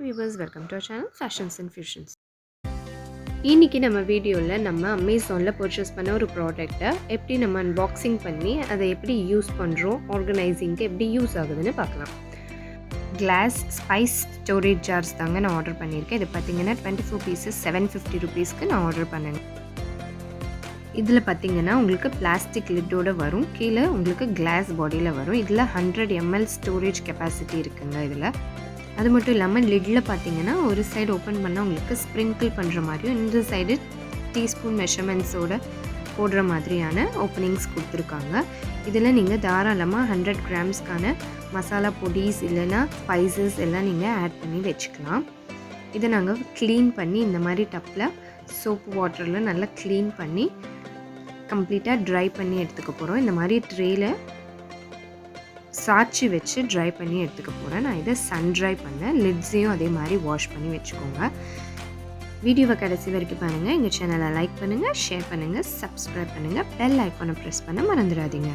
viewers, welcome to our channel Fashions and Fusions. இன்னைக்கு நம்ம வீடியோவில் நம்ம அமேசானில் பர்ச்சேஸ் பண்ண ஒரு ப்ராடக்ட்டை எப்படி நம்ம அன்பாக்சிங் பண்ணி அதை எப்படி யூஸ் பண்ணுறோம், ஆர்கனைசிங்க்கு எப்படி யூஸ் ஆகுதுன்னு பார்க்கலாம். கிளாஸ் ஸ்பைஸ் ஸ்டோரேஜ் ஜார்ஸ் தாங்க நான் ஆர்டர் பண்ணியிருக்கேன். இது பார்த்தீங்கன்னா 24 பீசஸ் $750 நான் ஆர்டர் பண்ணேன். இதில் பார்த்தீங்கன்னா உங்களுக்கு பிளாஸ்டிக் லிட்டோட வரும், கீழே உங்களுக்கு கிளாஸ் பாடியில் வரும். இதில் 100 ml ஸ்டோரேஜ் கெப்பாசிட்டி இருக்குங்க. இதில் அது மட்டும் இல்லாமல் லிட்டில் பார்த்தீங்கன்னா ஒரு சைடு ஓப்பன் பண்ணால் உங்களுக்கு ஸ்ப்ரிங்கிள் பண்ணுற மாதிரியும், இந்த சைடு டீஸ்பூன் மெஷர்மெண்ட்ஸோடு போடுற மாதிரியான ஓப்பனிங்ஸ் கொடுத்துருக்காங்க. இதில் நீங்கள் தாராளமாக 100 கிராம்ஸ்க்கான மசாலா பொடிஸ் இல்லைன்னா ஸ்பைசஸ் எல்லாம் நீங்கள் ஆட் பண்ணி வச்சுக்கலாம். இதை நாங்கள் க்ளீன் பண்ணி இந்த மாதிரி டப்பில் சோப்பு வாட்டரில் நல்லா க்ளீன் பண்ணி கம்ப்ளீட்டாக ட்ரை பண்ணி எடுத்துக்க போகிறோம். இந்த மாதிரி ட்ரேயில் சாய்ச்சி வச்சு ட்ரை பண்ணி எடுத்துக்க போகிறேன். நான் இதை சன் ட்ரை பண்ணேன். லிட்ஸையும் அதே மாதிரி வாஷ் பண்ணி வச்சுக்கோங்க. வீடியோவை கடைசி வரைக்கும் பாருங்கள். எங்கள் சேனலை லைக் பண்ணுங்கள், ஷேர் பண்ணுங்கள், சப்ஸ்கிரைப் பண்ணுங்கள், பெல் ஐக்கானை ப்ரெஸ் பண்ண மறந்துடாதீங்க.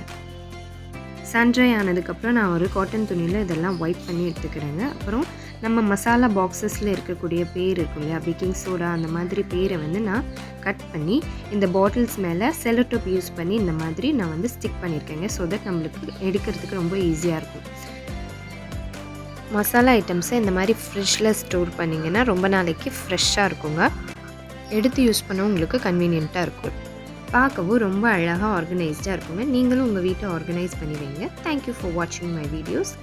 சன் ட்ரை ஆனதுக்கப்புறம் நான் ஒரு காட்டன் துணியில் இதெல்லாம் ஒயிட் பண்ணி எடுத்துக்கிறேங்க. அப்புறம் நம்ம மசாலா பாக்ஸஸில் இருக்கக்கூடிய பேர் இருக்கும் இல்லையா, பேக்கிங் சோடா அந்த மாதிரி பேரை நான் கட் பண்ணி இந்த பாட்டில்ஸ் மேலே செல்லோடேப் யூஸ் பண்ணி இந்த மாதிரி நான் ஸ்டிக் பண்ணியிருக்கேங்க. ஸோ தட் நம்மளுக்கு எடுக்கிறதுக்கு ரொம்ப ஈஸியாக இருக்கும். மசாலா ஐட்டம்ஸை இந்த மாதிரி ஃப்ரிட்ஜில் ஸ்டோர் பண்ணிங்கன்னா ரொம்ப நாளைக்கு ஃப்ரெஷ்ஷாக இருக்குங்க. எடுத்து யூஸ் பண்ண உங்களுக்கு கன்வீனியண்ட்டாக இருக்கும். பார்க்கவும் ரொம்ப அழகாக ஆர்கனைஸ்டாக இருக்குங்க. நீங்களும் உங்கள் வீட்டை ஆர்கனைஸ் பண்ணி வைங்க. தேங்க்யூ ஃபார் வாட்சிங் மை வீடியோஸ்.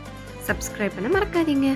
சப்ஸ்கிரைப் பண்ண மறக்காதீங்க.